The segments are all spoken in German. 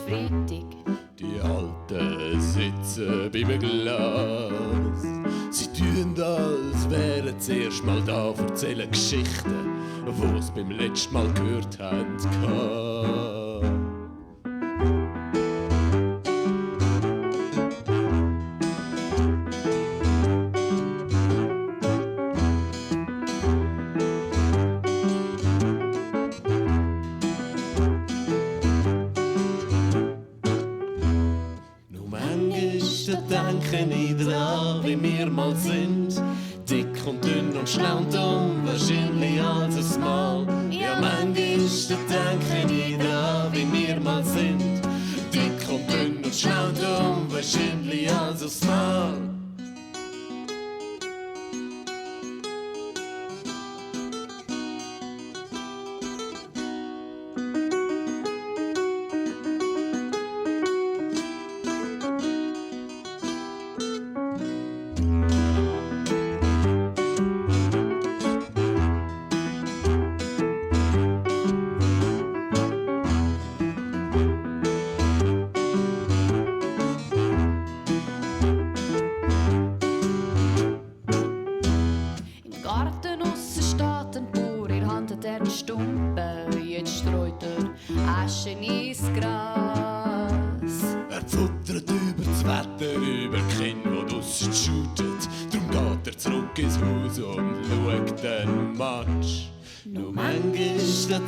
Freitag. Die Alten sitzen beim Glas. Sie tun, als wären das erste Mal da, erzählen Geschichten, die sie beim letzten Mal gehört haben. Denke ich dran, wie wir mal sind. Dick und dünn und schlau und dumm, wahrscheinlich alles Mal. Ja, manchmal denke ich dran, wie wir mal sind. Dick und dünn und schlau und dumm, wahrscheinlich alles Mal.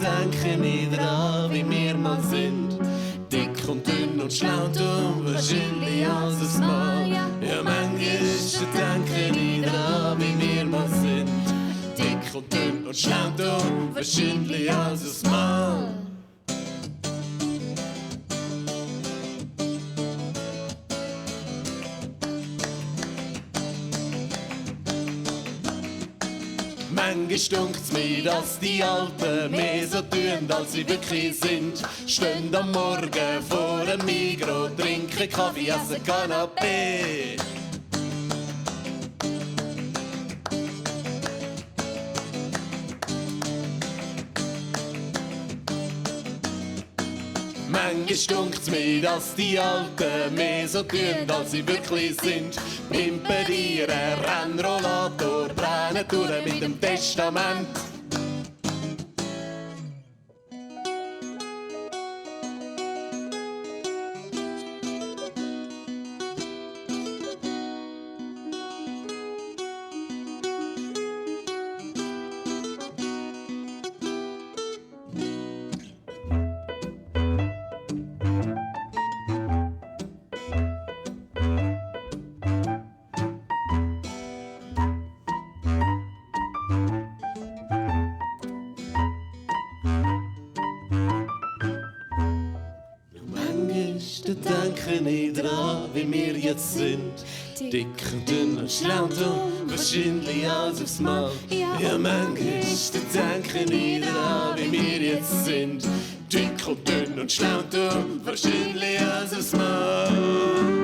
Denke ich dran, wie wir mal sind. Dick und dünn und schlau und dumm, wahrscheinlich alles Mal. Ja, manchmal denke ich dran, wie wir mal sind. Dick und dünn und schlau und dumm, wahrscheinlich alles Mal. Manchmal dunkt's mir, dass die Alten mehr so tun, als sie wirklich sind. Stehen am Morgen vor dem Migros, trinken Kaffee, essen Canapé. Manchmal dunkt's mir, dass die Alten mehr so tun, als sie wirklich sind. Pimpen ihren Rennrollator, brennen durch mit dem Testament. Denke ich dran, wie wir jetzt sind. Dick und dünn und schlau und dumm, wahrscheinlich alles aufs Mal. Ja, manchmal denke ich dran, wie wir jetzt sind. Dick und dünn und schlau und dumm, wahrscheinlich alles aufs Mal.